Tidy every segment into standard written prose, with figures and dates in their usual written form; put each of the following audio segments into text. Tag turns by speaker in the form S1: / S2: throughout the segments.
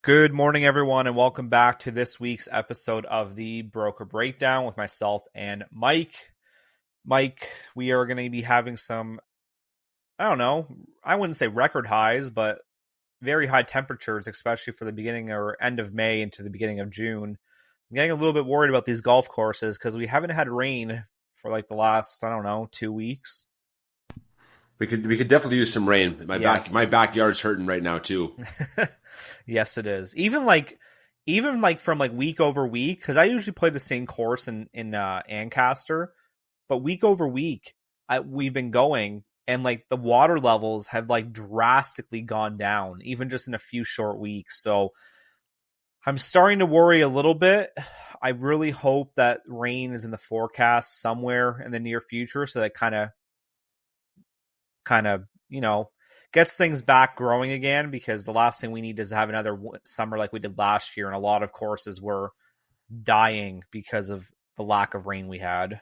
S1: Good morning, everyone, and welcome back to this week's episode of the Broker Breakdown with myself and Mike. Mike, we are going to be having some, I wouldn't say record highs, but very high temperatures, especially for the beginning or end of May into the beginning of June. I'm getting a little bit worried about these golf courses because we haven't had rain for like the last, 2 weeks.
S2: We could definitely use some rain. My backyard's hurting right now too.
S1: Yes, it is. Even from week over week, because I usually play the same course in Ancaster, but week over week we've been going, and like the water levels have like drastically gone down, even just in a few short weeks. So I'm starting to worry a little bit. I really hope that rain is in the forecast somewhere in the near future, so that kind of gets things back growing again, because the last thing we need is to have another summer like we did last year, and a lot of courses were dying because of the lack of rain we had.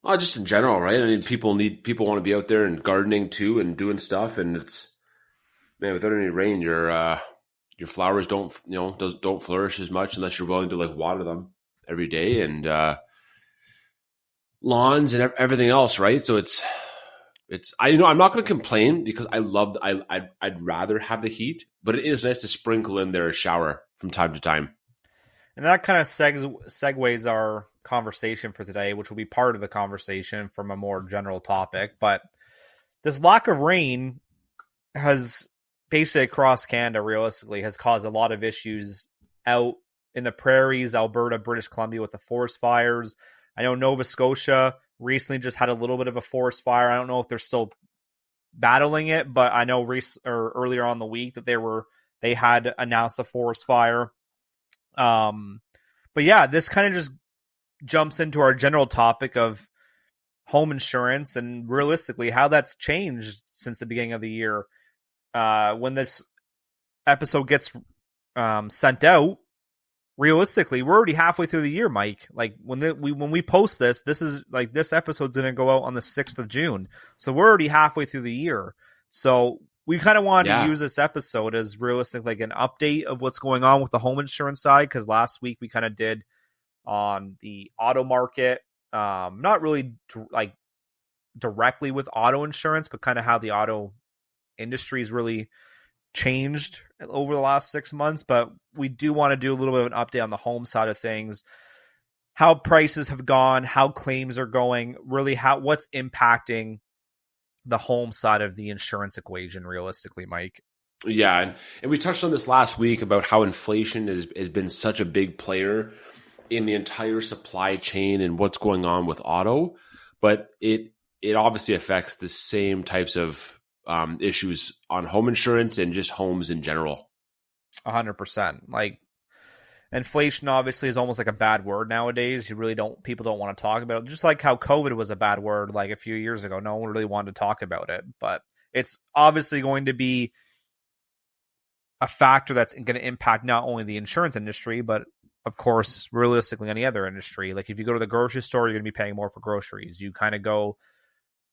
S2: Well, just in general, right? I mean, people want to be out there and gardening too and doing stuff, and it's, man, without any rain, your flowers don't flourish as much unless you're willing to like water them every day, and lawns and everything else, right? So I'm not going to complain because I'd rather have the heat, but it is nice to sprinkle in there a shower from time to time.
S1: And that kind of segues our conversation for today, which will be part of the conversation from a more general topic. But this lack of rain has basically across Canada, realistically, has caused a lot of issues out in the prairies, Alberta, British Columbia with the forest fires. I know Nova Scotia recently just had a little bit of a forest fire. I don't know if they're still battling it, but I know earlier on the week that they had announced a forest fire. But yeah, this kind of just jumps into our general topic of home insurance and realistically how that's changed since the beginning of the year. When this episode gets sent out, realistically, we're already halfway through the year, Mike. Like when we post this is like, this episode's going to go out on the 6th of June. So we're already halfway through the year. So we kind of wanted to use this episode as realistic, like an update of what's going on with the home insurance side. Cause last week we kind of did on the auto market, not really like directly with auto insurance, but kind of how the auto industry's really changed over the last 6 months. But we do want to do a little bit of an update on the home side of things, how prices have gone, how claims are going, really what's impacting the home side of the insurance equation realistically, Mike.
S2: Yeah, and we touched on this last week about how inflation has been such a big player in the entire supply chain and what's going on with auto, but it obviously affects the same types of issues on home insurance and just homes in general.
S1: 100%. Like, inflation obviously is almost like a bad word nowadays. People don't want to talk about it. Just like how COVID was a bad word like a few years ago. No one really wanted to talk about it, but it's obviously going to be a factor that's going to impact not only the insurance industry, but of course, realistically, any other industry. Like if you go to the grocery store, you're going to be paying more for groceries. You kind of go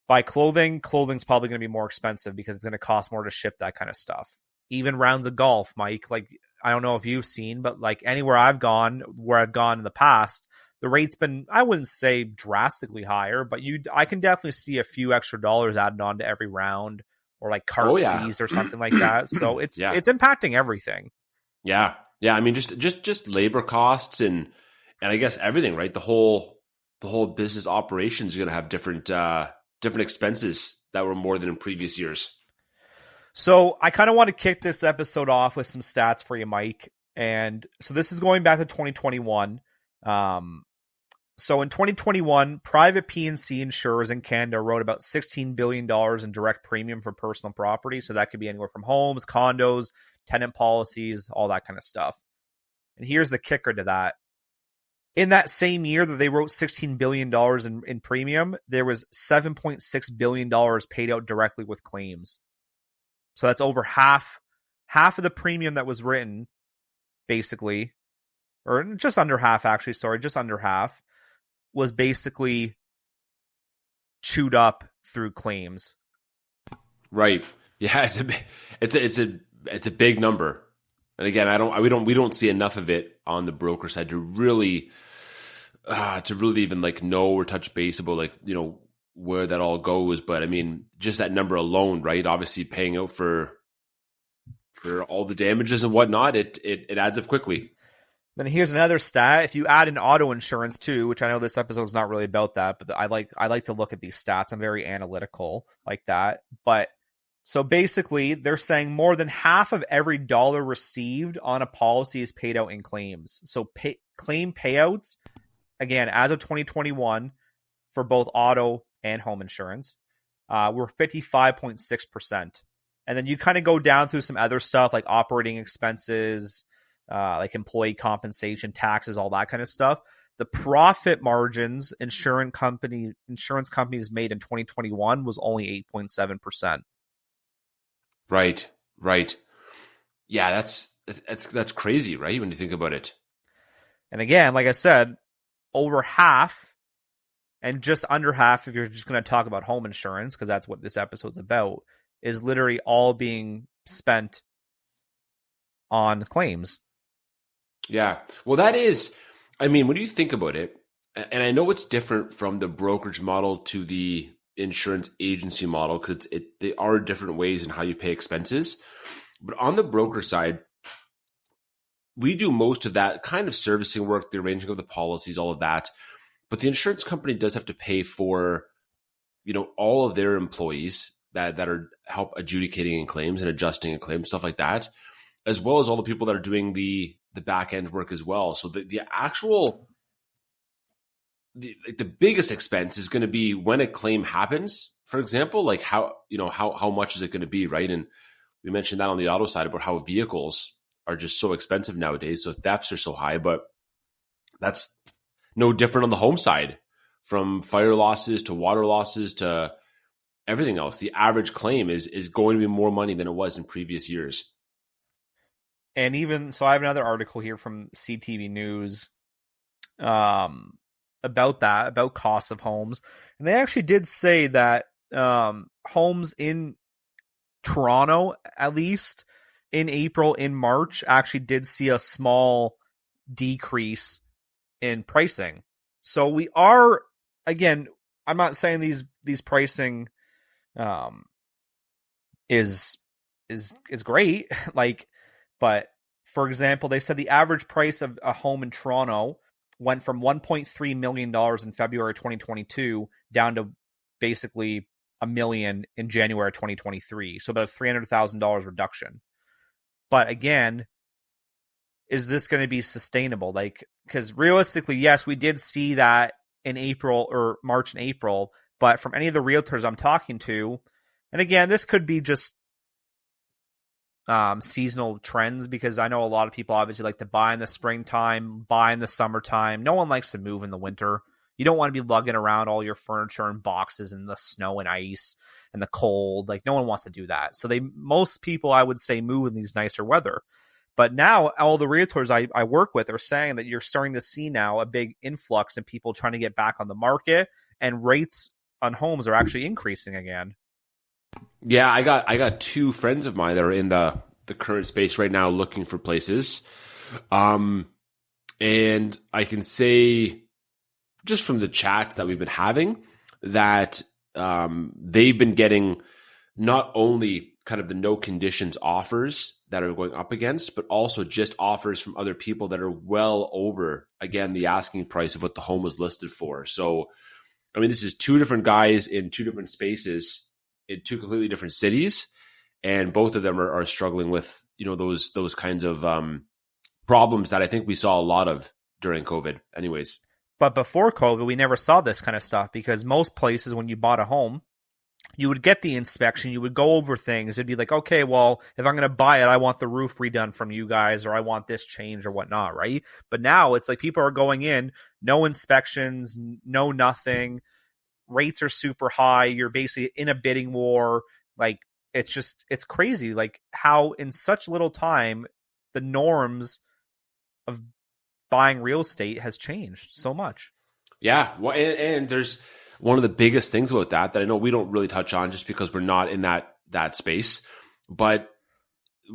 S1: buy clothing's probably going to be more expensive because it's going to cost more to ship that kind of stuff. Even rounds of golf, Mike, like, I don't know if you've seen, but like anywhere I've gone in the past, the rate's been, I wouldn't say drastically higher, but I can definitely see a few extra dollars added on to every round, or like cart fees or something like that. So it's impacting everything.
S2: Yeah. Yeah. I mean, just labor costs and I guess everything, right? The whole business operations is going to have different expenses that were more than in previous years.
S1: So I kind of want to kick this episode off with some stats for you, Mike. And so this is going back to 2021. So in 2021, private P&C insurers in Canada wrote about $16 billion in direct premium for personal property. So that could be anywhere from homes, condos, tenant policies, all that kind of stuff. And here's the kicker to that. In that same year that they wrote $16 billion in premium, there was $7.6 billion paid out directly with claims. So that's over half of the premium that was written, basically, or just under half, actually, sorry, just under half, was basically chewed up through claims.
S2: Right. Yeah, it's a big number. And again, we don't see enough of it on the broker side to really even like know or touch base about like, you know, where that all goes. But I mean, just that number alone, right? Obviously paying out for all the damages and whatnot, it adds up quickly.
S1: Then here's another stat. If you add in auto insurance too, which I know this episode is not really about that, but I like to look at these stats. I'm very analytical like that. But so basically, they're saying more than half of every dollar received on a policy is paid out in claims. So claim payouts, again, as of 2021, for both auto and home insurance, were 55.6%. And then you kind of go down through some other stuff like operating expenses, like employee compensation, taxes, all that kind of stuff. The profit margins insurance companies made in 2021 was only 8.7%.
S2: Right. Yeah, that's crazy, right? When you think about it.
S1: And again, like I said, over half and just under half, if you're just going to talk about home insurance, because that's what this episode's about, is literally all being spent on claims.
S2: Yeah. Well, that is, I mean, when you think about it, and I know it's different from the brokerage model to the insurance agency model, because they are different ways in how you pay expenses. But on the broker side, we do most of that kind of servicing work, the arranging of the policies, all of that. But the insurance company does have to pay for, you know, all of their employees that are help adjudicating in claims and adjusting in claims, stuff like that, as well as all the people that are doing the back end work as well. So the actual the biggest expense is going to be when a claim happens, for example, like how much is it going to be, right? And we mentioned that on the auto side about how vehicles are just so expensive nowadays, so thefts are so high, but that's no different on the home side, from fire losses to water losses to everything else. The average claim is going to be more money than it was in previous years.
S1: And even so, I have another article here from CTV News about costs of homes, and they actually did say that homes in Toronto, at least in April, in March, actually did see a small decrease in pricing. So we are, again, I'm not saying these pricing is great, like, but for example, they said the average price of a home in Toronto went from $1.3 million in February 2022 down to basically $1 million in January 2023. So about a $300,000 reduction. But again, is this going to be sustainable? Like, because realistically, yes, we did see that in April or March and April, but from any of the realtors I'm talking to, and again, this could be just seasonal trends, because I know a lot of people obviously like to buy in the springtime, buy in the summertime. No one likes to move in the winter. You don't want to be lugging around all your furniture and boxes in the snow and ice and the cold. Like, no one wants to do that. So most people, I would say, move in these nicer weather. But now all the realtors I work with are saying that you're starting to see now a big influx in people trying to get back on the market, and rates on homes are actually increasing again.
S2: Yeah, I got two friends of mine that are in the current space right now looking for places. And I can say, just from the chats that we've been having, that they've been getting not only kind of the no conditions offers that are going up against, but also just offers from other people that are well over, again, the asking price of what the home was listed for. So, I mean, this is two different guys in two different spaces in two completely different cities, and both of them are struggling with, you know, those kinds of problems that I think we saw a lot of during COVID anyways.
S1: But before COVID, we never saw this kind of stuff, because most places, when you bought a home, you would get the inspection, you would go over things. It'd be like, okay, well, if I'm going to buy it, I want the roof redone from you guys, or I want this change or whatnot, right? But now it's like people are going in, no inspections, no nothing. Rates are super high. You're basically in a bidding war. Like, it's crazy, like how in such little time the norms of buying real estate has changed so much.
S2: Yeah, well, and there's, one of the biggest things about that I know we don't really touch on just because we're not in that space, but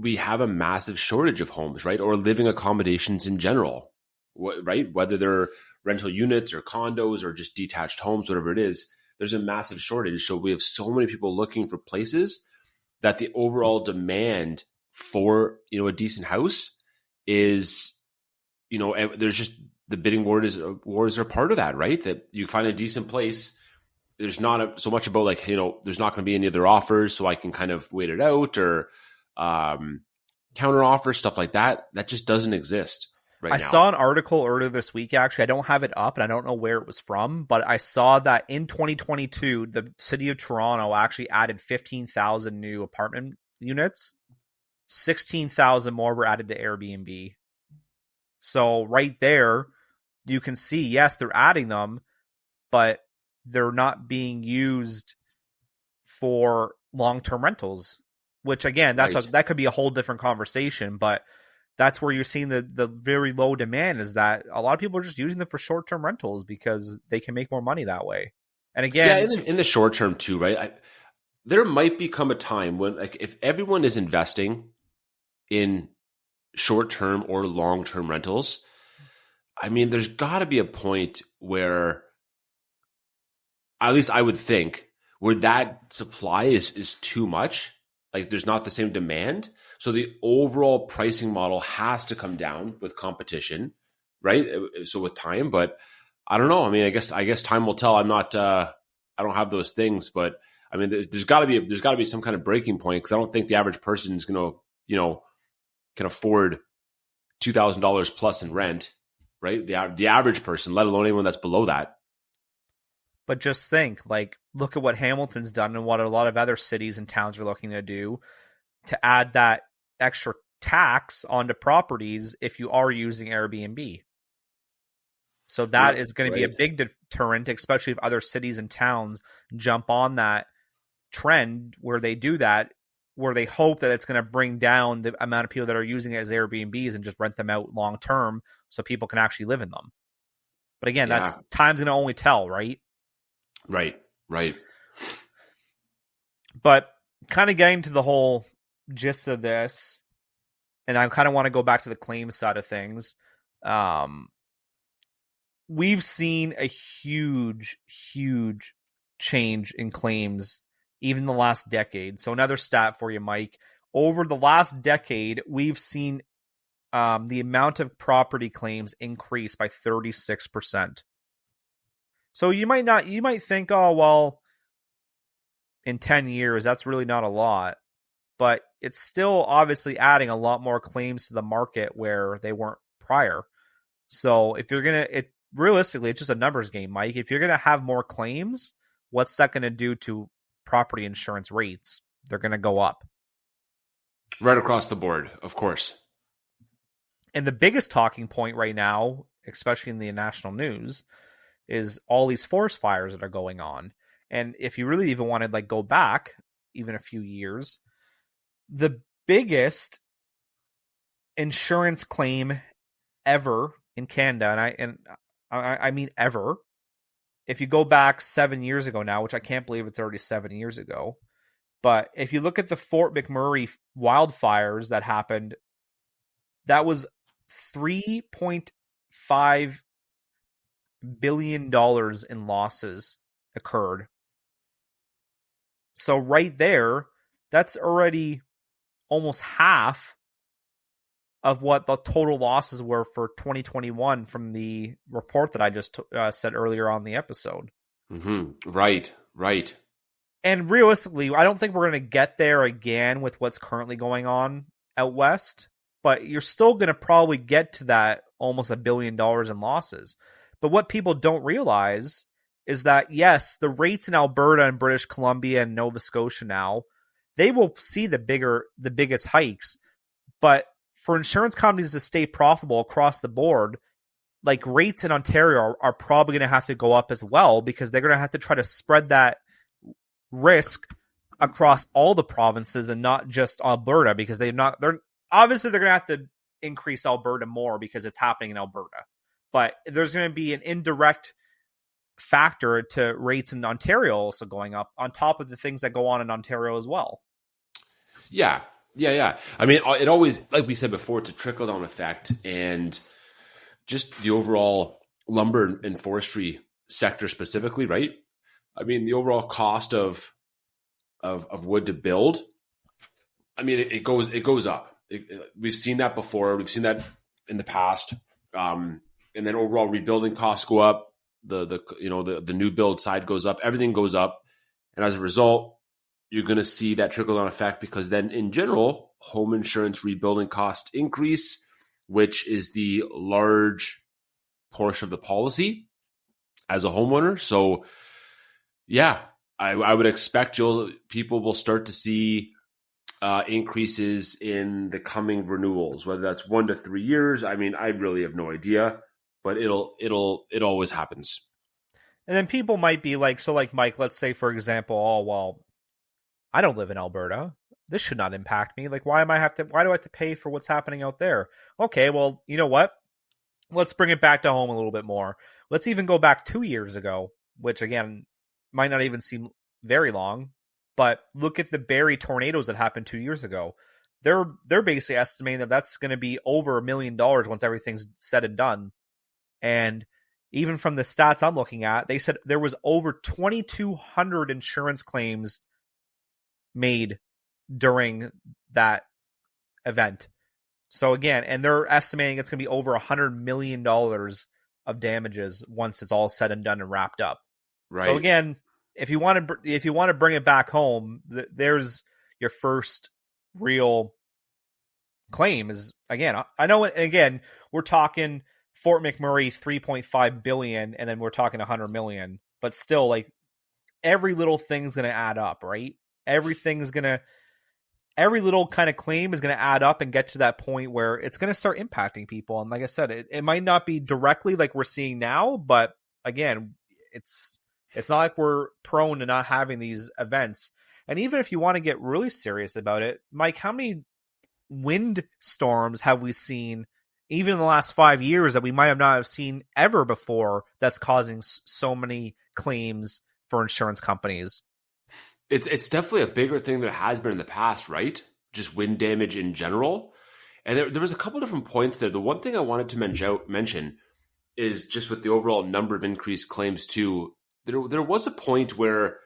S2: we have a massive shortage of homes, right? Or living accommodations in general, right? Whether they're rental units or condos or just detached homes, whatever it is, there's a massive shortage. So we have so many people looking for places that the overall demand for, a decent house is, there's just the bidding wars are part of that, right? That you find a decent place. There's not so much about like, there's not going to be any other offers, so I can kind of wait it out or counter offers, stuff like that. That just doesn't exist right now.
S1: I saw an article earlier this week. Actually, I don't have it up and I don't know where it was from, but I saw that in 2022, the city of Toronto actually added 15,000 new apartment units. 16,000 more were added to Airbnb. So right there, you can see, yes, they're adding them, but they're not being used for long-term rentals, which again, that could be a whole different conversation, but that's where you're seeing the very low demand is that a lot of people are just using them for short-term rentals because they can make more money that way. And again,
S2: in the short term too, right? There might become a time when, like, if everyone is investing in short-term or long-term rentals, I mean, there's got to be a point where, at least I would think, where that supply is too much. Like, there's not the same demand. So the overall pricing model has to come down with competition, right? So with time, but I don't know. I mean, I guess time will tell. I'm not, I don't have those things, but I mean, there's got to be some kind of breaking point, because I don't think the average person is going to, can afford $2,000 plus in rent, right? The average person, let alone anyone that's below that.
S1: But just think, like, look at what Hamilton's done and what a lot of other cities and towns are looking to do to add that extra tax onto properties if you are using Airbnb. So that is going to be a big deterrent, especially if other cities and towns jump on that trend where they do that, where they hope that it's going to bring down the amount of people that are using it as Airbnbs and just rent them out long term so people can actually live in them. But again, that's time's going to only tell, right?
S2: Right.
S1: But kind of getting to the whole gist of this, and I kind of want to go back to the claims side of things. We've seen a huge change in claims even the last decade. So another stat for you, Mike. Over the last decade, we've seen the amount of property claims increase by 36%. So you might think, oh, well, in 10 years, that's really not a lot. But it's still obviously adding a lot more claims to the market where they weren't prior. So if you're going to, realistically, it's just a numbers game, Mike. If you're going to have more claims, what's that going to do to property insurance rates? They're going to go up.
S2: Right across the board, of course.
S1: And the biggest talking point right now, especially in the national news, is all these forest fires that are going on. And if you really even want to like go back even a few years, the biggest insurance claim ever in Canada, and I mean ever, if you go back 7 years ago now, which I can't believe it's already 7 years ago, but if you look at the Fort McMurray wildfires that happened, that was $3.5 billion in losses occurred. So right there, that's already almost half of what the total losses were for 2021 from the report that I just said earlier on the episode.
S2: Mm-hmm. Right.
S1: And realistically, I don't think we're going to get there again with what's currently going on out west, but you're still going to probably get to that almost $1 billion in losses. But what people don't realize is that, yes, the rates in Alberta and British Columbia and Nova Scotia now, they will see the biggest hikes. But for insurance companies to stay profitable across the board, like rates in Ontario are probably going to have to go up as well, because they're going to have to try to spread that risk across all the provinces and not just Alberta, because they're obviously going to have to increase Alberta more because it's happening in Alberta. But there's going to be an indirect factor to rates in Ontario also going up on top of the things that go on in Ontario as well.
S2: Yeah. I mean, it always, like we said before, it's a trickle down effect, and just the overall lumber and forestry sector specifically, right? I mean, the overall cost of wood to build, I mean, it goes up. We've seen that before. We've seen that in the past, and then overall rebuilding costs go up. The new build side goes up. Everything goes up, and as a result, you're going to see that trickle down effect, because then in general, home insurance rebuilding costs increase, which is the large portion of the policy as a homeowner. So, yeah, I would expect people will start to see increases in the coming renewals, whether that's 1 to 3 years. I mean, I really have no idea, but it always happens.
S1: And then people might be like, so like Mike, let's say for example, oh well, I don't live in Alberta. This should not impact me. Like, why do I have to pay for what's happening out there? Okay, well, you know what? Let's bring it back to home a little bit more. Let's even go back 2 years ago, which again might not even seem very long, but look at the Barrie tornadoes that happened 2 years ago. They're basically estimating that that's going to be over $1 million once everything's said and done. And even from the stats I'm looking at, they said there was over 2,200 insurance claims made during that event. So again, and they're estimating it's going to be over $100 million of damages once it's all said and done and wrapped up.
S2: Right.
S1: So again, if you want to bring it back home, there's your first real claim. Is again, I know again we're talking Fort McMurray $3.5 billion, and then we're talking $100 million, but still, like, every little thing's going to add up, right? Every little kind of claim is going to add up and get to that point where it's going to start impacting people. And like I said, it might not be directly like we're seeing now, but again, it's not like we're prone to not having these events. And even if you want to get really serious about it, Mike, how many wind storms have we seen even in the last 5 years that we might have not have seen ever before that's causing so many claims for insurance companies?
S2: It's definitely a bigger thing than it has been in the past, right? Just wind damage in general. And there was a couple different points there. The one thing I wanted to mention is just with the overall number of increased claims too. There was a point where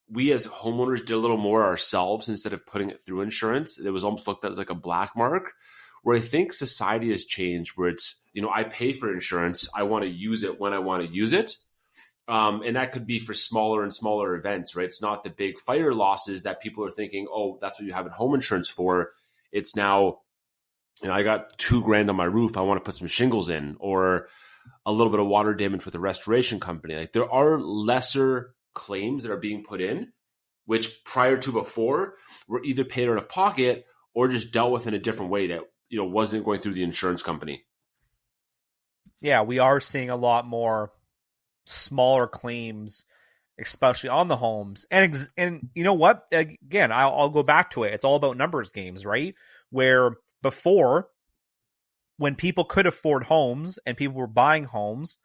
S2: we as homeowners did a little more ourselves instead of putting it through insurance. It was almost looked at as like a black mark, where I think society has changed, where it's, I pay for insurance. I want to use it when I want to use it. And that could be for smaller and smaller events, right? It's not the big fire losses that people are thinking, oh, that's what you have home insurance for. It's now, I got $2,000 on my roof. I want to put some shingles in, or a little bit of water damage with a restoration company. Like, there are lesser claims that are being put in, which prior to before were either paid out of pocket or just dealt with in a different way that, wasn't going through the insurance company.
S1: Yeah, we are seeing a lot more smaller claims, especially on the homes. And you know what? Again, I'll go back to it. It's all about numbers games, right? Where before, when people could afford homes and people were buying homes,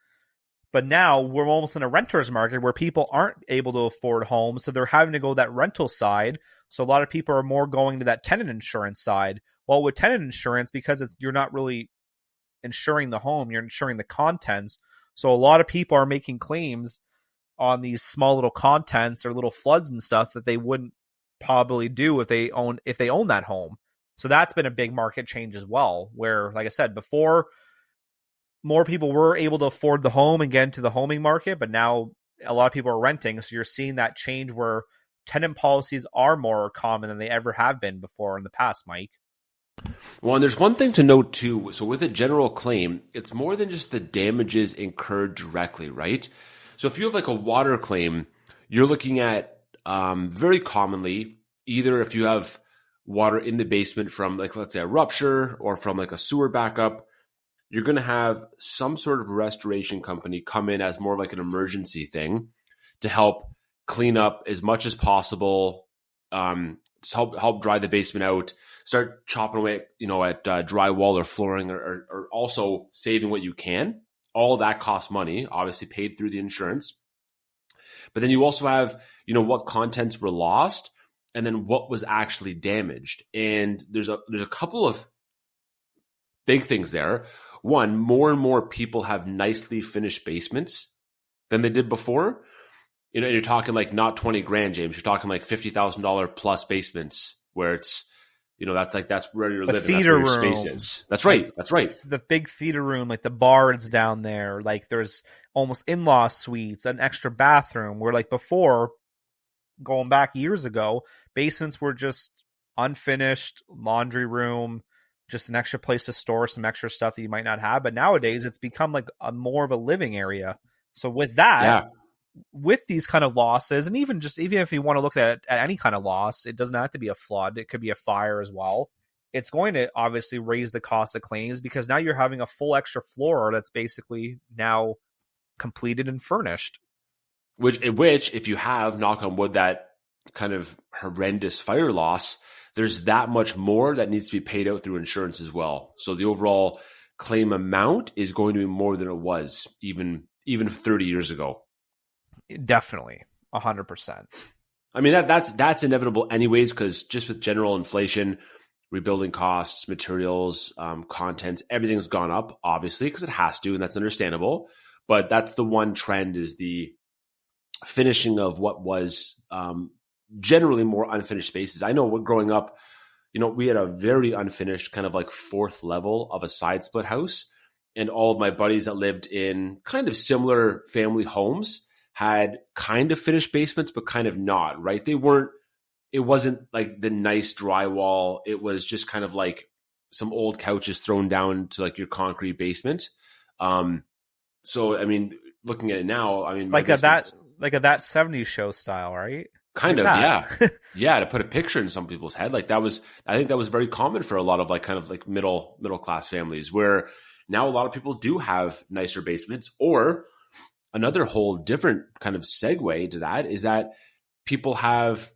S1: but now we're almost in a renter's market where people aren't able to afford homes, so they're having to go that rental side. So a lot of people are more going to that tenant insurance side. Well, with tenant insurance, because you're not really insuring the home, you're insuring the contents. So a lot of people are making claims on these small little contents or little floods and stuff that they wouldn't probably do if they own that home. So that's been a big market change as well, where, like I said, before more people were able to afford the home and get into the homing market, but now a lot of people are renting. So you're seeing that change where tenant policies are more common than they ever have been before in the past, Mike.
S2: Well, and there's one thing to note too. So with a general claim, it's more than just the damages incurred directly, right? So if you have like a water claim, you're looking at very commonly, either if you have water in the basement from, like, let's say a rupture or from like a sewer backup, you're going to have some sort of restoration company come in as more of like an emergency thing to help clean up as much as possible, help dry the basement out, start chopping away, at drywall or flooring, or also saving what you can. all that costs money, obviously paid through the insurance. But then you also have, what contents were lost and then what was actually damaged. And there's a couple of big things there. One, more and more people have nicely finished basements than they did before. You're talking like not 20 grand, James. You're talking like $50,000 plus basements where it's, that's where you're living. That's where your space is. That's right. That's right.
S1: The big theater room, like the bar is down there. Like there's almost in-law suites, an extra bathroom. Where like before, going back years ago, basements were just unfinished, laundry room, just an extra place to store some extra stuff that you might not have. But nowadays, it's become like more of a living area. So with that, with these kind of losses, and even if you want to look at any kind of loss, it doesn't have to be a flood. It could be a fire as well. It's going to obviously raise the cost of claims because now you're having a full extra floor that's basically now completed and furnished.
S2: Which if you have, knock on wood, that kind of horrendous fire loss, there's that much more that needs to be paid out through insurance as well. So the overall claim amount is going to be more than it was even 30 years ago.
S1: Definitely 100%.
S2: I mean, that's inevitable anyways, because just with general inflation, rebuilding costs, materials, contents, everything's gone up, obviously, because it has to, and that's understandable. But that's the one trend, is the finishing of what was generally more unfinished spaces. I know growing up, we had a very unfinished kind of like fourth level of a side split house. And all of my buddies that lived in kind of similar family homes had kind of finished basements, but kind of not, right? It wasn't like the nice drywall. It was just kind of like some old couches thrown down to like your concrete basement. So, I mean, looking at it now, I mean,
S1: like a that 70s show style, right?
S2: Kind of, yeah. Yeah, to put a picture in some people's head. Like I think that was very common for a lot of like kind of like middle class families, where now a lot of people do have nicer basements. Or another whole different kind of segue to that is that people have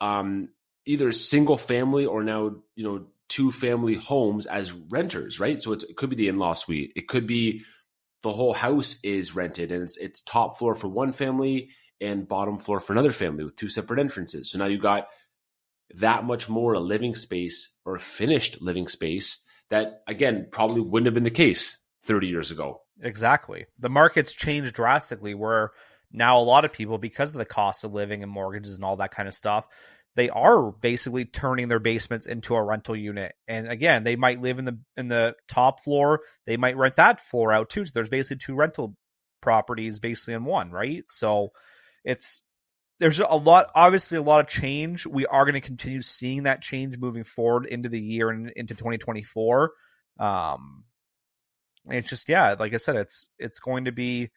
S2: either single family or now, two family homes as renters, right? So it could be the in-law suite. It could be the whole house is rented and it's top floor for one family and bottom floor for another family with two separate entrances. So now you got that much more a living space, or a finished living space, that again probably wouldn't have been the case 30 years ago.
S1: Exactly. The market's changed drastically, where now a lot of people, because of the cost of living and mortgages and all that kind of stuff, they are basically turning their basements into a rental unit. And again, they might live in the top floor. They might rent that floor out too. So there's basically two rental properties basically in one, right? So there's obviously a lot of change. We are going to continue seeing that change moving forward into the year and into 2024. It's just, like I said, it's going to be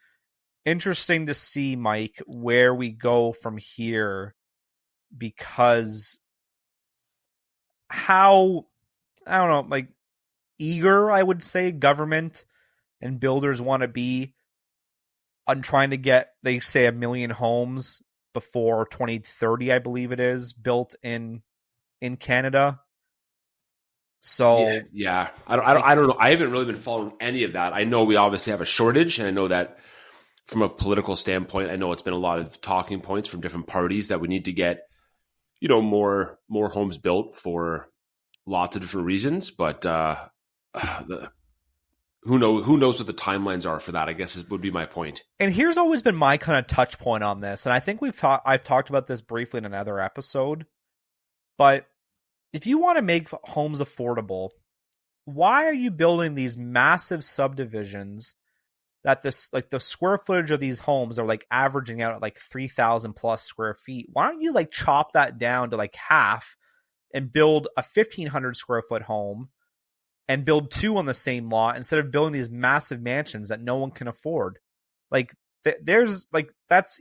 S1: interesting to see, Mike, where we go from here, because how, I don't know, like eager, I would say, government and builders want to be on trying to get, they say, 1 million homes before 2030, I believe it is, built in Canada. So
S2: yeah. I don't know. I haven't really been following any of that. I know we obviously have a shortage, and I know that from a political standpoint, I know it's been a lot of talking points from different parties that we need to get, more homes built for lots of different reasons. But who knows what the timelines are for that, I guess would be my point.
S1: And here's always been my kind of touch point on this, and I think I've talked about this briefly in another episode, but if you want to make homes affordable, why are you building these massive subdivisions that the square footage of these homes are like averaging out at like 3,000 plus square feet? Why don't you like chop that down to like half and build a 1,500 square foot home and build two on the same lot instead of building these massive mansions that no one can afford? Like there's like, that's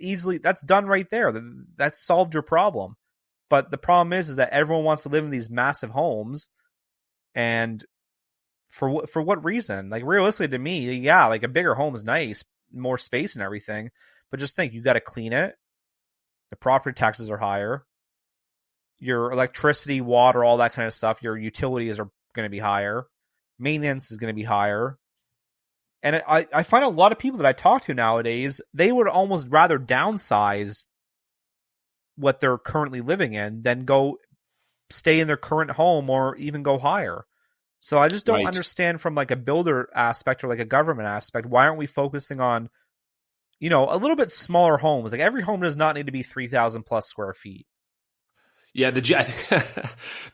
S1: done right there. That's solved your problem. But the problem is that everyone wants to live in these massive homes, and for what reason? Like realistically, to me, yeah, like a bigger home is nice, more space and everything. But just think, you got to clean it. The property taxes are higher. Your electricity, water, all that kind of stuff. Your utilities are going to be higher. Maintenance is going to be higher. And I find a lot of people that I talk to nowadays, they would almost rather downsize what they're currently living in than go stay in their current home or even go higher. So I just don't
S2: Right.
S1: understand from like a builder aspect or like a government aspect, why aren't we focusing on, a little bit smaller homes? Like every home does not need to be 3,000 plus square feet.
S2: Yeah, I think,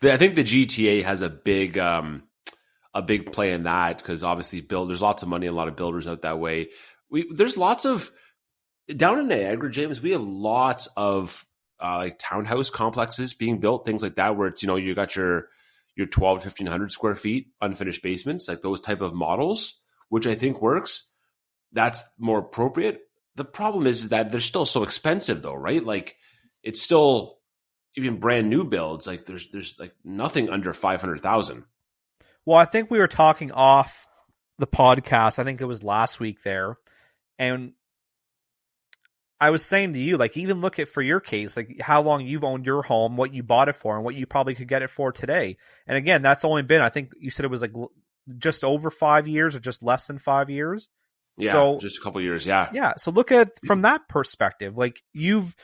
S2: I think the GTA has a big play in that because obviously there's lots of money and a lot of builders out that way. There's lots of down in Niagara, James. We have lots of like townhouse complexes being built, things like that, where it's you got your 12 to 1,500 square feet unfinished basements, like those type of models, which I think works. That's more appropriate. The problem is that they're still so expensive, though, right? Like it's still even brand new builds. Like there's like nothing under 500,000.
S1: Well, I think we were talking off the podcast. I think it was last week there. And I was saying to you, like, even look at for your case, like how long you've owned your home, what you bought it for, and what you probably could get it for today. And again, that's only been, I think you said it was like just over 5 years or just less than 5 years.
S2: Yeah,
S1: so,
S2: just a couple of years. Yeah.
S1: Yeah. So look at it from that perspective. Like you've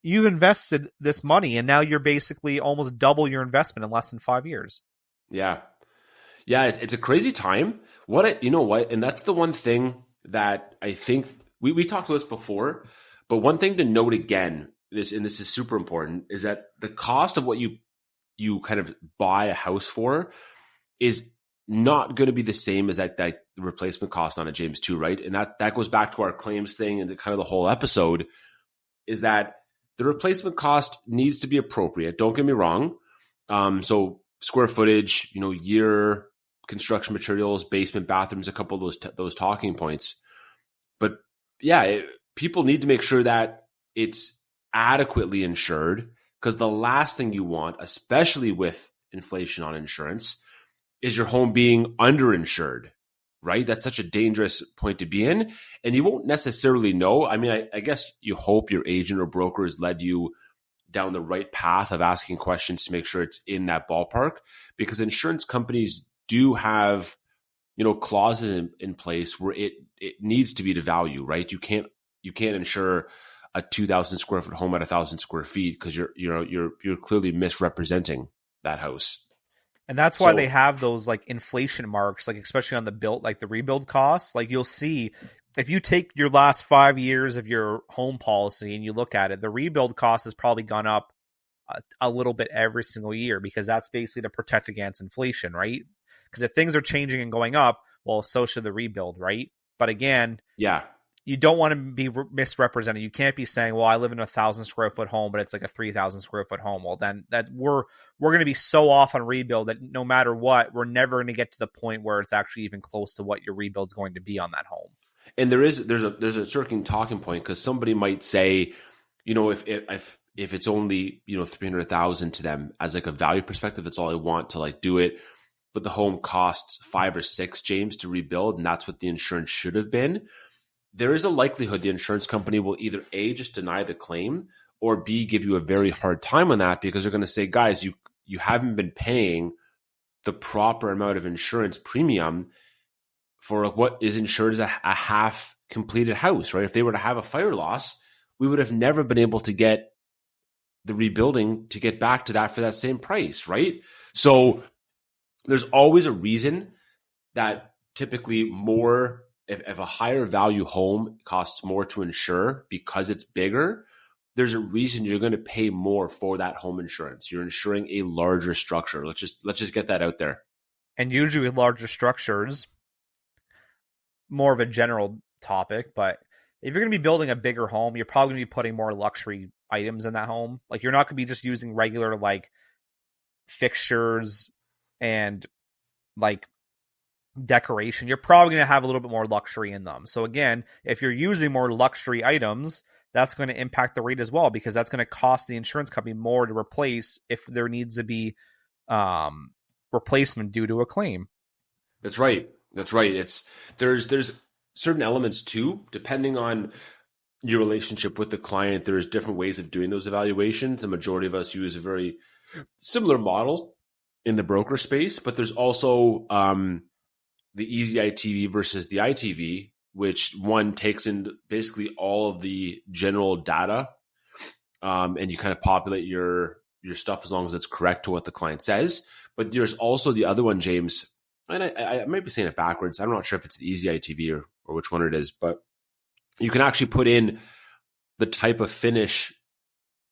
S1: invested this money and now you're basically almost double your investment in less than 5 years.
S2: Yeah. Yeah. It's a crazy time. You know what? And that's the one thing that I think we talked about this before, but one thing to note again, this is super important, is that the cost of what you kind of buy a house for is not going to be the same as that replacement cost on a James too, right? And that goes back to our claims thing and kind of the whole episode is that the replacement cost needs to be appropriate. Don't get me wrong. So square footage, year, construction materials, basement, bathrooms, a couple of those talking points. But yeah, people need to make sure that it's adequately insured because the last thing you want, especially with inflation on insurance, is your home being underinsured, right? That's such a dangerous point to be in. And you won't necessarily know. I mean, I guess you hope your agent or broker has led you down the right path of asking questions to make sure it's in that ballpark because insurance companies do have, clauses in place where it needs to be to value, right? You can't insure a 2,000 square foot home at 1,000 square feet because you're clearly misrepresenting that house.
S1: And that's why they have those like inflation marks, like especially on the rebuild costs. Like you'll see if you take your last 5 years of your home policy and you look at it, the rebuild cost has probably gone up a little bit every single year because that's basically to protect against inflation, right? Because if things are changing and going up, well, so should the rebuild, right? But again,
S2: yeah,
S1: you don't want to be misrepresented. You can't be saying, well, I live in a 1,000 square foot home, but it's like a 3,000 square foot home. Well, then that we're going to be so off on rebuild that no matter what, we're never going to get to the point where it's actually even close to what your rebuild's going to be on that home.
S2: And there's a certain talking point because somebody might say, if it's only 300,000 to them as like a value perspective, that's all I want to like do it. But the home costs 5 or 6, James, to rebuild, and that's what the insurance should have been. There is a likelihood the insurance company will either A, just deny the claim, or B, give you a very hard time on that because they're going to say, guys, you haven't been paying the proper amount of insurance premium for what is insured as a half completed house, right? If they were to have a fire loss, we would have never been able to get the rebuilding to get back to that for that same price, right? So there's always a reason that typically more, if a higher value home costs more to insure because it's bigger, there's a reason you're going to pay more for that home insurance. You're insuring a larger structure. Let's just get that out there.
S1: And usually with larger structures, more of a general topic, but if you're going to be building a bigger home, you're probably going to be putting more luxury items in that home. Like you're not going to be just using regular like fixtures and like decoration. You're probably going to have a little bit more luxury in them. So again, if you're using more luxury items, that's going to impact the rate as well because that's going to cost the insurance company more to replace if there needs to be replacement due to a claim.
S2: That's right. There's certain elements too, depending on your relationship with the client. There's different ways of doing those evaluations. The majority of us use a very similar model in the broker space, but there's also the Easy ITV versus the ITV, which one takes in basically all of the general data, and you kind of populate your stuff as long as it's correct to what the client says. But there's also the other one, James, and I might be saying it backwards. I'm not sure if it's the Easy ITV or which one it is, but you can actually put in the type of finish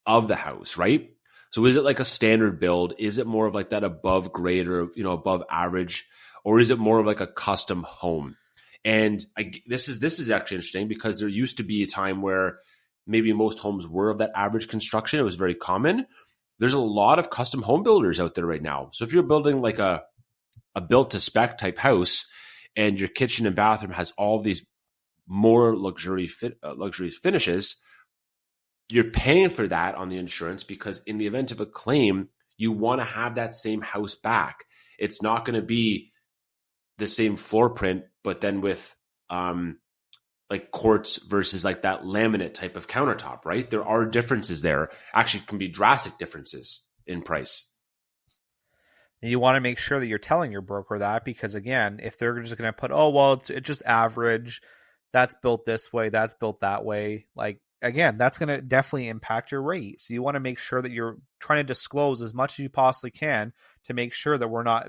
S2: of the house, right? So is it like a standard build? Is it more of like that above grade or, above average? Or is it more of like a custom home? And this is actually interesting because there used to be a time where maybe most homes were of that average construction. It was very common. There's a lot of custom home builders out there right now. So if you're building like a built to spec type house and your kitchen and bathroom has all of these more luxurious finishes, you're paying for that on the insurance because in the event of a claim, you want to have that same house back. It's not going to be the same floor print, but then with like quartz versus like that laminate type of countertop, right? There are differences there. Actually, can be drastic differences in price.
S1: You want to make sure that you're telling your broker that because, again, if they're just going to put, oh, well, it's just average, that's built this way, that's built that way, like, again, that's going to definitely impact your rate. So you want to make sure that you're trying to disclose as much as you possibly can to make sure that we're not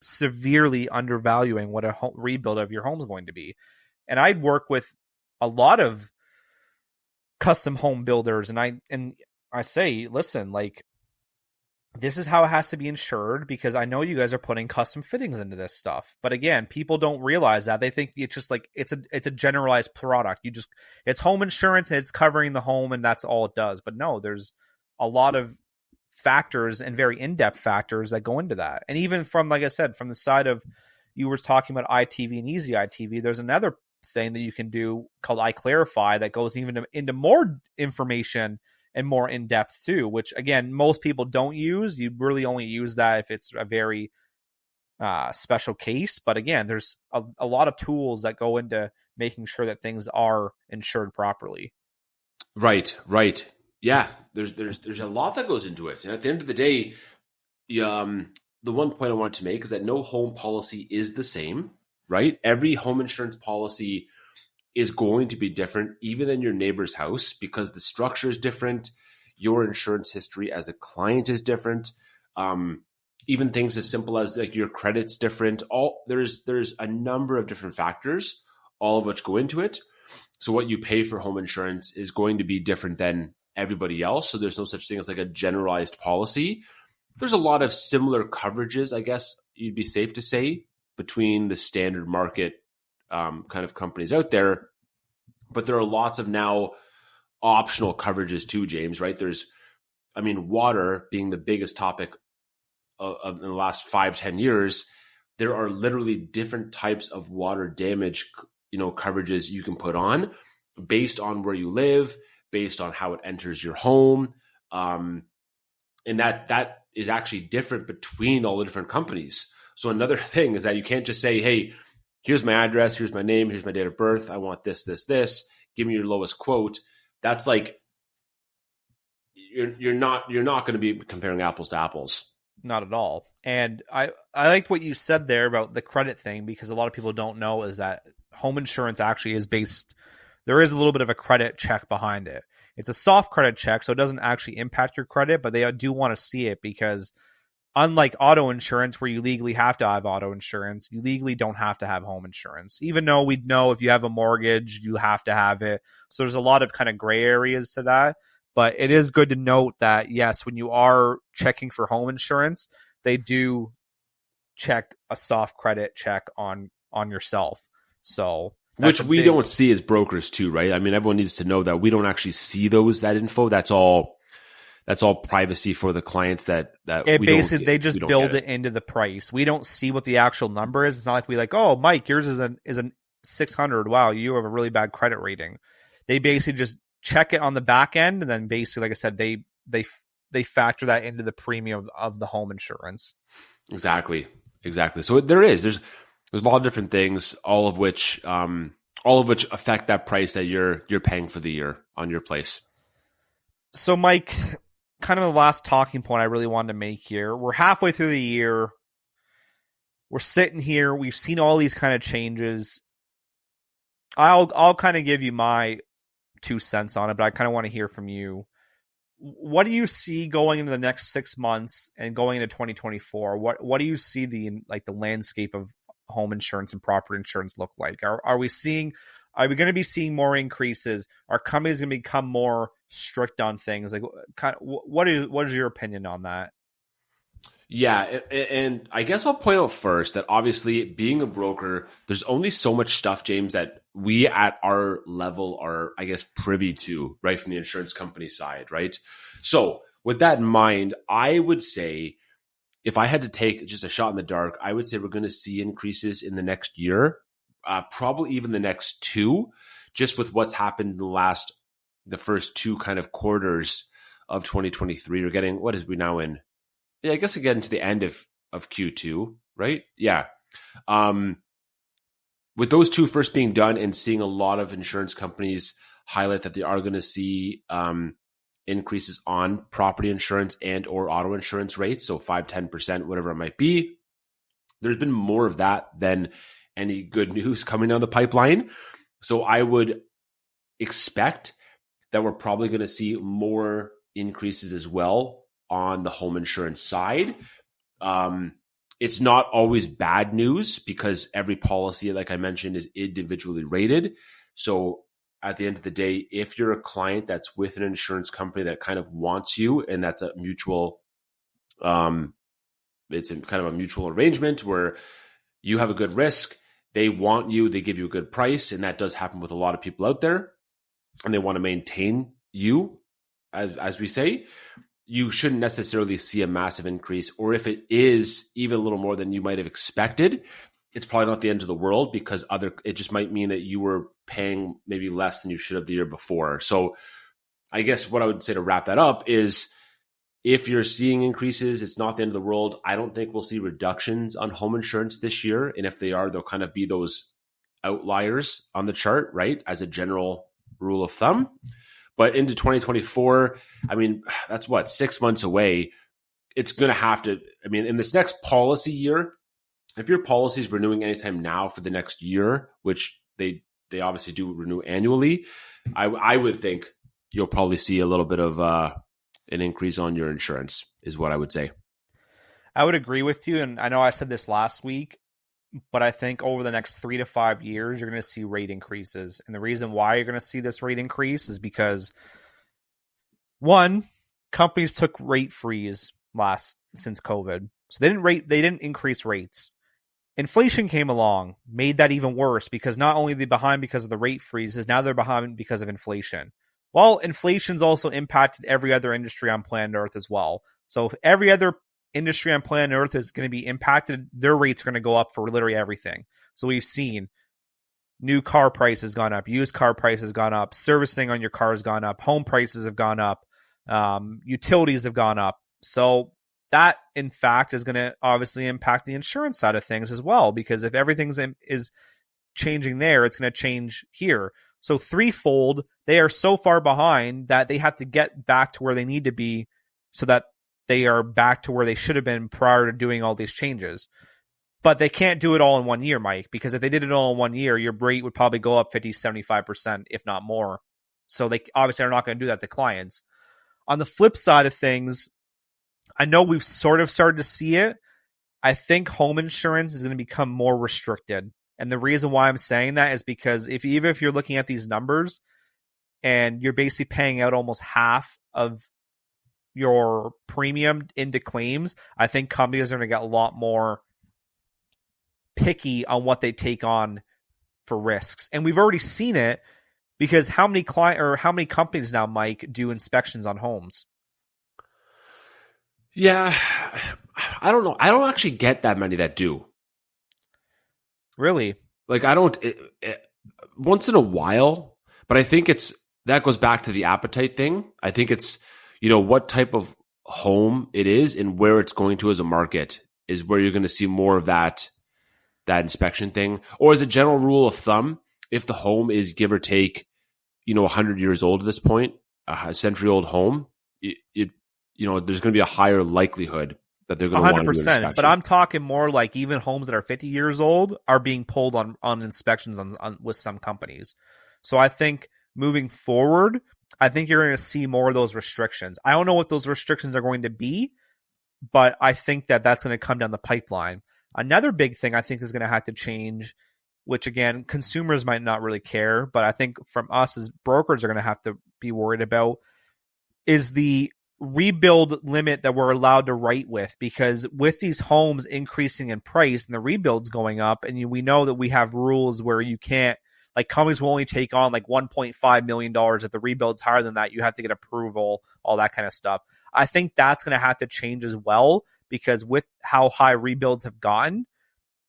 S1: severely undervaluing what a rebuild of your home is going to be. And I'd work with a lot of custom home builders, and I say, listen, like, this is how it has to be insured because I know you guys are putting custom fittings into this stuff. But again, people don't realize that. They think it's just like it's a generalized product. It's home insurance and it's covering the home and that's all it does. But no, there's a lot of factors and very in-depth factors that go into that. And even from, like I said, from the side of, you were talking about ITV and Easy ITV, there's another thing that you can do called iClarify that goes even into more information and more in-depth too, which again, most people don't use. You really only use that if it's a very special case. But again, there's a lot of tools that go into making sure that things are insured properly.
S2: Right. Yeah, there's a lot that goes into it. And at the end of the day, the one point I wanted to make is that no home policy is the same, right? Every home insurance policy is going to be different, even in your neighbor's house, because the structure is different. Your insurance history as a client is different. Even things as simple as like your credit's different. There's a number of different factors, all of which go into it. So what you pay for home insurance is going to be different than everybody else. So there's no such thing as like a generalized policy. There's a lot of similar coverages, I guess you'd be safe to say, between the standard market kind of companies out there, but there are lots of now optional coverages too, James, right? Water being the biggest topic of in the last 5-10 years, there are literally different types of water damage, coverages you can put on based on where you live, based on how it enters your home. And that is actually different between all the different companies. So another thing is that you can't just say, hey, here's my address, here's my name, here's my date of birth, I want this, give me your lowest quote. That's like, you're not going to be comparing apples to apples.
S1: Not at all. And I liked what you said there about the credit thing, because a lot of people don't know is that home insurance actually is based, there is a little bit of a credit check behind it. It's a soft credit check, so it doesn't actually impact your credit, but they do want to see it because unlike auto insurance, where you legally have to have auto insurance, you legally don't have to have home insurance. Even though we know if you have a mortgage, you have to have it. So there's a lot of kind of gray areas to that. But it is good to note that, yes, when you are checking for home insurance, they do check a soft credit check on yourself. So
S2: which we don't see as brokers too, right? I mean, everyone needs to know that we don't actually see that info. That's all privacy for the clients that
S1: they just build it into the price. We don't see what the actual number is. It's not like we like, oh, Mike, yours is a 600. Wow, you have a really bad credit rating. They basically just check it on the back end, and then basically, like I said, they factor that into the premium of the home insurance.
S2: Exactly. So there's a lot of different things, all of which affect that price that you're paying for the year on your place.
S1: So, Mike, kind of the last talking point I really wanted to make here. We're halfway through the year. we're sitting here. We've seen all these kind of changes. I'll kind of give you my 2 cents on it, but I kind of want to hear from you. What do you see going into the next 6 months and going into 2024? What do you see the landscape of home insurance and property insurance look like? Are we going to be seeing more increases? Are companies going to become more strict on things? Like, what is your opinion on that?
S2: Yeah, and I guess I'll point out first that obviously being a broker, there's only so much stuff, James, that we at our level are, I guess, privy to, right, from the insurance company side, right? So with that in mind, I would say if I had to take just a shot in the dark, I would say we're going to see increases in the next year, probably even the next 2, just with what's happened in the first 2 kind of quarters of 2023. We're getting, what is we now in? Yeah, I guess again to the end of Q2, right? Yeah. With those 2 first being done and seeing a lot of insurance companies highlight that they are going to see increases on property insurance and or auto insurance rates, so 5-10%, whatever it might be. There's been more of that than any good news coming down the pipeline. So I would expect that we're probably going to see more increases as well on the home insurance side. It's not always bad news because every policy, like I mentioned, is individually rated. So at the end of the day, if you're a client that's with an insurance company that kind of wants you, and that's a mutual, it's kind of a mutual arrangement where you have a good risk, they want you, they give you a good price, and that does happen with a lot of people out there, and they want to maintain you, as we say, you shouldn't necessarily see a massive increase. Or if it is even a little more than you might have expected, it's probably not the end of the world because it just might mean that you were paying maybe less than you should have the year before. So I guess what I would say to wrap that up is if you're seeing increases, it's not the end of the world. I don't think we'll see reductions on home insurance this year. And if they are, they'll kind of be those outliers on the chart, right? As a general rule of thumb. But into 2024, I mean, that's 6 months away. It's going to have to, I mean, in this next policy year, if your policy is renewing anytime now for the next year, which they obviously do renew annually, I would think you'll probably see a little bit of an increase on your insurance is what I would say.
S1: I would agree with you. And I know I said this last week, but I think over the next 3 to 5 years, you're going to see rate increases. And the reason why you're going to see this rate increase is because, one, companies took rate freeze since COVID. So they didn't increase rates. Inflation came along, made that even worse because not only are they behind because of the rate freezes, now they're behind because of inflation. Well, inflation's also impacted every other industry on planet Earth as well. So if every other industry on planet Earth is going to be impacted, their rates are going to go up for literally everything. So we've seen new car prices gone up, used car prices gone up, servicing on your car has gone up, home prices have gone up, utilities have gone up. So that, in fact, is going to obviously impact the insurance side of things as well, because if everything is changing there, it's going to change here. So threefold, they are so far behind that they have to get back to where they need to be so that they are back to where they should have been prior to doing all these changes. But they can't do it all in 1 year, Mike, because if they did it all in 1 year, your rate would probably go up 50, 75%, if not more. So they obviously are not going to do that to clients. On the flip side of things, I know we've sort of started to see it. I think home insurance is going to become more restricted. And the reason why I'm saying that is because even if you're looking at these numbers and you're basically paying out almost half of your premium into claims, I think companies are going to get a lot more picky on what they take on for risks. And we've already seen it because how many companies now, Mike, do inspections on homes?
S2: Yeah, I don't know. I don't actually get that many that do.
S1: Really?
S2: Like, I don't, once in a while, but I think that goes back to the appetite thing. I think it's, what type of home it is and where it's going to as a market is where you're going to see more of that inspection thing. Or as a general rule of thumb, if the home is give or take, 100 years old at this point, a century-old home, there's going to be a higher likelihood that they're going to want to do an
S1: 100%.
S2: inspection.
S1: But I'm talking more like even homes that are 50 years old are being pulled on inspections on with some companies. So I think moving forward, I think you're going to see more of those restrictions. I don't know what those restrictions are going to be, but I think that that's going to come down the pipeline. Another big thing I think is going to have to change, which again, consumers might not really care, but I think from us as brokers are going to have to be worried about, is the rebuild limit that we're allowed to write with. Because with these homes increasing in price and the rebuilds going up, and we know that we have rules where you can't, like companies will only take on like $1.5 million. If the rebuild's higher than that, you have to get approval, all that kind of stuff. I think that's going to have to change as well, because with how high rebuilds have gotten,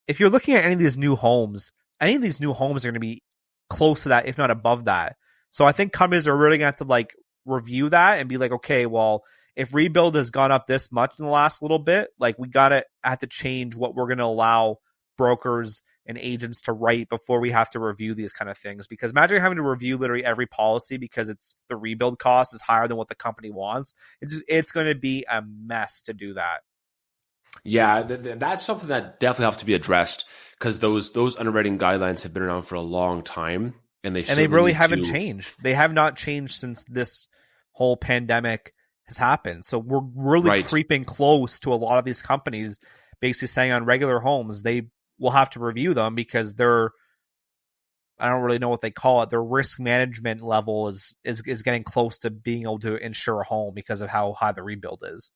S1: if you're looking at any of these new homes are going to be close to that, if not above that. So I think companies are really going to have to like review that and be like, okay, well, if rebuild has gone up this much in the last little bit, like we have to change what we're going to allow brokers and agents to write before we have to review these kind of things. Because imagine having to review literally every policy because it's the rebuild cost is higher than what the company wants. It's going to be a mess to do that.
S2: Yeah, that's something that definitely have to be addressed, because those underwriting guidelines have been around for a long time, and they
S1: really haven't changed. They have not changed since this whole pandemic has happened. So we're really creeping close to a lot of these companies basically saying on regular homes they will have to review them because they're, I don't really know what they call it, their risk management level is getting close to being able to insure a home because of how high the rebuild is.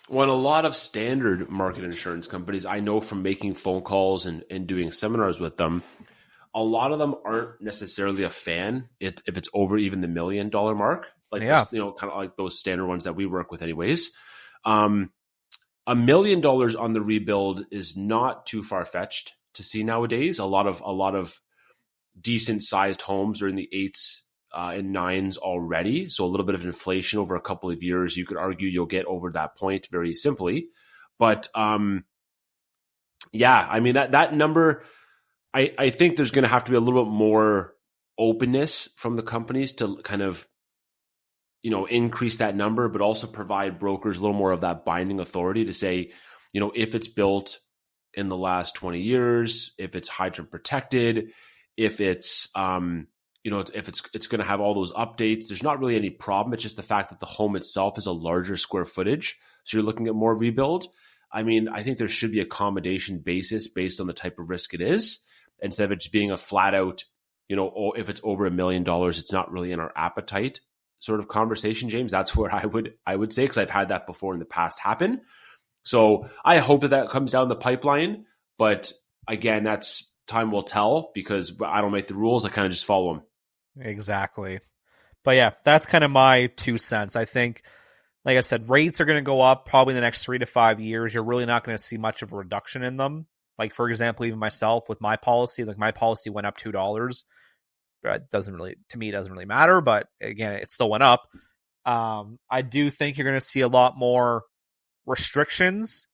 S2: Well, a lot of standard market insurance companies, I know from making phone calls and doing seminars with them, a lot of them aren't necessarily a fan if it's over even the $1 million mark. Like, kind of like those standard ones that we work with anyways. $1 million on the rebuild is not too far-fetched to see nowadays. A lot of decent sized homes are in the 8s and 9s already. So a little bit of inflation over a couple of years, you could argue you'll get over that point very simply. But yeah, I mean, that number, I think there's going to have to be a little bit more openness from the companies to kind of, increase that number, but also provide brokers a little more of that binding authority to say, if it's built in the last 20 years, if it's hydrant protected, if it's, if it's going to have all those updates, there's not really any problem. It's just the fact that the home itself is a larger square footage. So you're looking at more rebuild. I mean, I think there should be accommodation basis based on the type of risk it is, instead of it just being a flat out, if it's over $1 million, it's not really in our appetite sort of conversation, James. That's where I would say, because I've had that before in the past happen. So I hope that comes down the pipeline. But again, that's time will tell, because I don't make the rules. I kind of just follow them.
S1: Exactly. But yeah, that's kind of my 2 cents. I think, like I said, rates are going to go up probably in the next 3 to 5 years. You're really not going to see much of a reduction in them. Like, for example, even myself with my policy, like my policy went up $2. It doesn't really matter, but again, it still went up. I do think you're going to see a lot more restrictions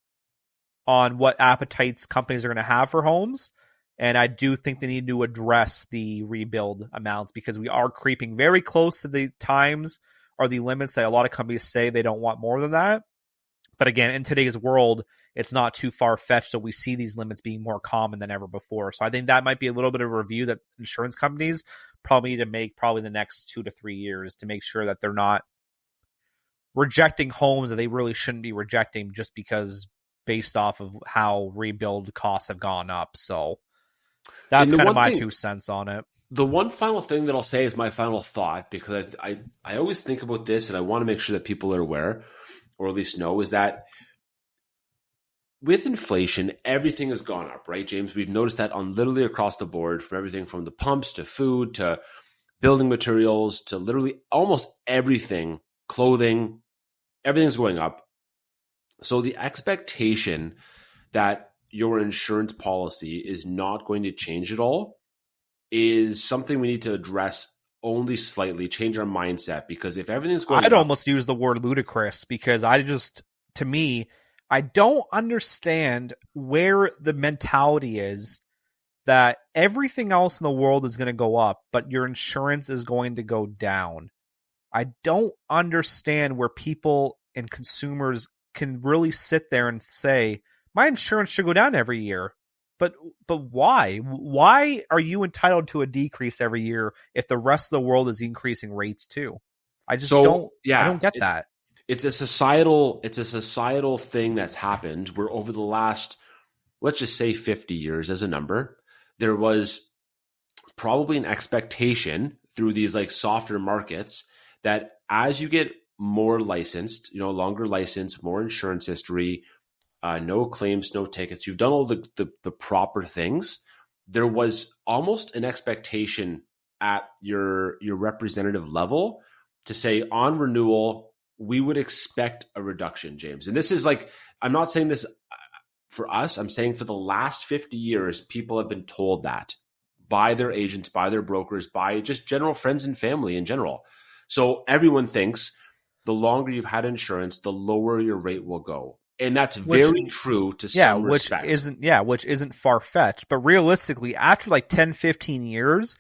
S1: on what appetites companies are going to have for homes. And I do think they need to address the rebuild amounts, because we are creeping very close to the times or the limits that a lot of companies say they don't want more than that. But again, in today's world, it's not too far-fetched, so we see these limits being more common than ever before. So I think that might be a little bit of a review that insurance companies probably need to make probably the next 2 to 3 years to make sure that they're not rejecting homes that they really shouldn't be rejecting just because based off of how rebuild costs have gone up. So that's kind of my 2 cents on it.
S2: The one final thing that I'll say is my final thought, because I always think about this and I want to make sure that people are aware, or at least know, is that with inflation, everything has gone up, right, James? We've noticed that on literally across the board, from everything from the pumps to food to building materials to literally almost everything, clothing, everything's going up. So the expectation that your insurance policy is not going to change at all is something we need to address only slightly, change our mindset, because if everything's going
S1: I'd
S2: up,
S1: almost use the word ludicrous, because to me, I don't understand where the mentality is that everything else in the world is going to go up, but your insurance is going to go down. I don't understand where people and consumers can really sit there and say, my insurance should go down every year. But why? Why are you entitled to a decrease every year if the rest of the world is increasing rates too? I just don't get that.
S2: It's a societal thing that's happened where over the last, let's just say 50 years as a number, there was probably an expectation through these like softer markets that as you get more licensed, longer license, more insurance history, no claims, no tickets, you've done all the proper things. There was almost an expectation at your representative level to say on renewal, we would expect a reduction, James. And this is like, I'm not saying this for us, I'm saying for the last 50 years, people have been told that by their agents, by their brokers, by just general friends and family in general. So everyone thinks the longer you've had insurance, the lower your rate will go. And that's very true to some respect.
S1: Which isn't far-fetched. But realistically, after like 10, 15 years,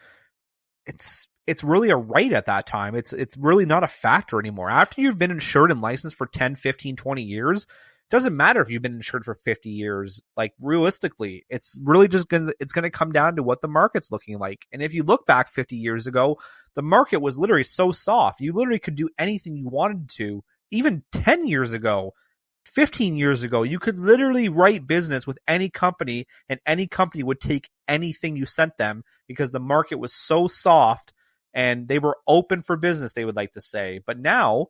S1: it's really a right at that time. It's really not a factor anymore. After you've been insured and licensed for 10, 15, 20 years, it doesn't matter if you've been insured for 50 years. Like realistically, it's really just going to come down to what the market's looking like. And if you look back 50 years ago, the market was literally so soft. You literally could do anything you wanted to. Even 10 years ago, 15 years ago, you could literally write business with any company and any company would take anything you sent them because the market was so soft and they were open for business, they would like to say. But now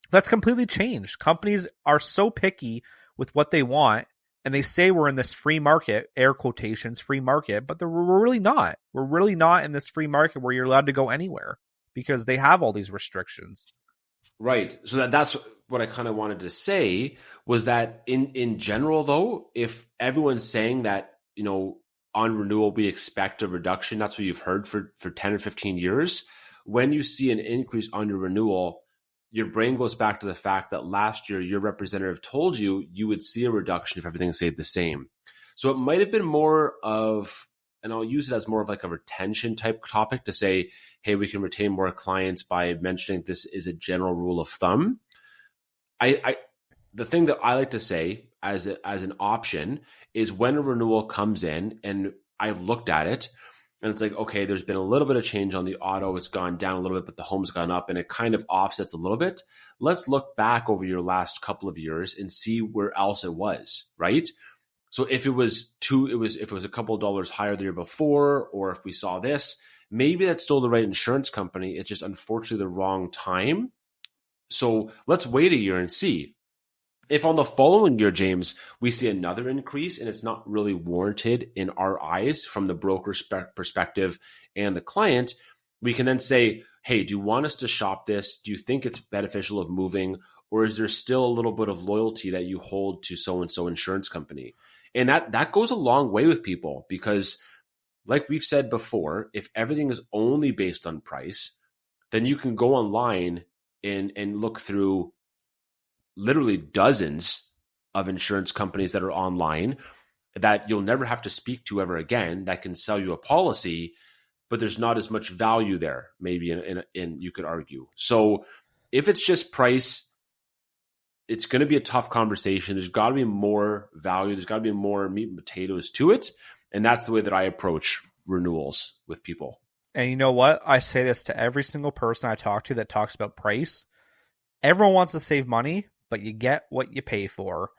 S1: that's completely changed. Companies are so picky with what they want and they say we're in this free market, air quotations, free market, but we're really not. We're really not in this free market where you're allowed to go anywhere because they have all these restrictions.
S2: Right. So that's what I kind of wanted to say was that in general, though, if everyone's saying that, on renewal, we expect a reduction, that's what you've heard for 10 or 15 years. When you see an increase on your renewal, your brain goes back to the fact that last year your representative told you would see a reduction if everything stayed the same. So it might have been more of, and I'll use it as more of like a retention type topic to say, hey, we can retain more clients by mentioning this is a general rule of thumb. The thing that I like to say as an option is when a renewal comes in and I've looked at it and it's like, okay, there's been a little bit of change on the auto. It's gone down a little bit, but the home's gone up and it kind of offsets a little bit. Let's look back over your last couple of years and see where else it was, right? So if it was a couple of dollars higher the year before, or if we saw this, maybe that's still the right insurance company. It's just unfortunately the wrong time. So let's wait a year and see. If on the following year, James, we see another increase and it's not really warranted in our eyes from the broker's perspective and the client, we can then say, hey, do you want us to shop this? Do you think it's beneficial of moving? Or is there still a little bit of loyalty that you hold to so-and-so insurance company? And that goes a long way with people because like we've said before, if everything is only based on price, then you can go online and look through literally dozens of insurance companies that are online that you'll never have to speak to ever again that can sell you a policy, but there's not as much value there, maybe in you could argue. So if it's just price, it's going to be a tough conversation. There's got to be more value. There's got to be more meat and potatoes to it. And that's the way that I approach renewals with people.
S1: And you know what? I say this to every single person I talk to that talks about price. Everyone wants to save money, but you get what you pay for.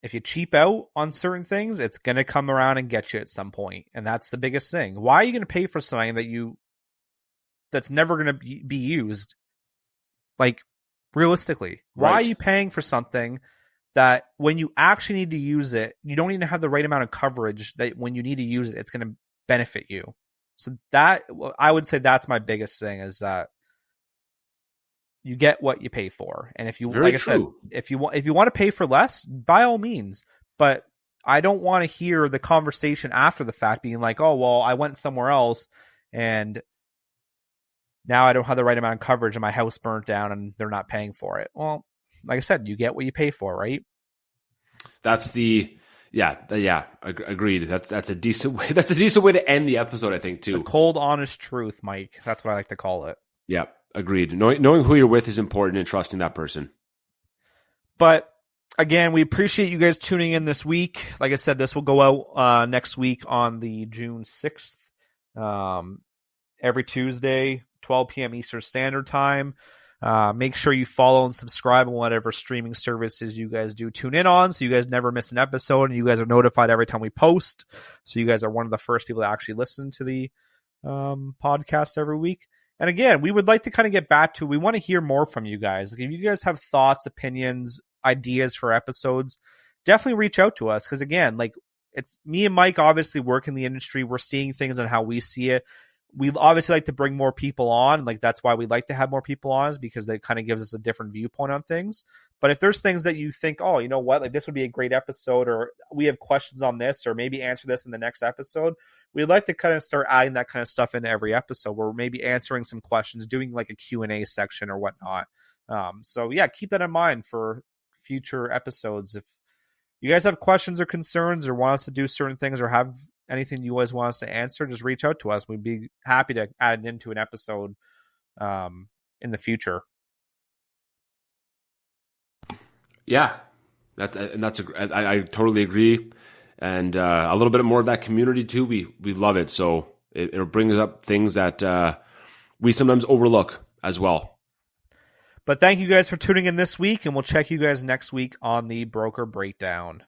S1: If you cheap out on certain things, it's going to come around and get you at some point. And that's the biggest thing. Why are you going to pay for something that's never going to be used? Like, realistically, why are you paying for something that when you actually need to use it, you don't even have the right amount of coverage that when you need to use it, it's going to benefit you? So that, I would say that's my biggest thing, is that you get what you pay for. And if you, like I said, if you want to pay for less, by all means, but I don't want to hear the conversation after the fact being like, oh, well, I went somewhere else and now I don't have the right amount of coverage and my house burnt down and they're not paying for it. Well, like I said, you get what you pay for, right?
S2: Agreed. That's a decent way. That's a decent way to end the episode, I think, too.
S1: The cold, honest truth, Mike. That's what I like to call it.
S2: Yeah, agreed. Knowing who you're with is important and trusting that person.
S1: But again, we appreciate you guys tuning in this week. Like I said, this will go out next week on the June 6th. Every Tuesday, 12 p.m. Eastern Standard Time. Make sure you follow and subscribe on whatever streaming services you guys do tune in on, so you guys never miss an episode and you guys are notified every time we post. So you guys are one of the first people to actually listen to the podcast every week. And again, we would like to kind of get back to, we want to hear more from you guys. Like, if you guys have thoughts, opinions, ideas for episodes, definitely reach out to us. Because again, like, it's me and Mike obviously work in the industry. We're seeing things and how we see it. We obviously like to bring more people on. Like, that's why we like to have more people on, is because that kind of gives us a different viewpoint on things. But if there's things that you think, oh, you know what, like this would be a great episode, or we have questions on this, or maybe answer this in the next episode, we'd like to kind of start adding that kind of stuff into every episode, where we're maybe answering some questions, doing like a Q&A section or whatnot. So yeah, keep that in mind for future episodes. If you guys have questions or concerns, or want us to do certain things, or have anything you guys want us to answer, just reach out to us. We'd be happy to add it into an episode in the future.
S2: Yeah, I totally agree. And a little bit more of that community too. We love it. So it brings up things that we sometimes overlook as well.
S1: But thank you guys for tuning in this week, and we'll check you guys next week on the Broker Breakdown.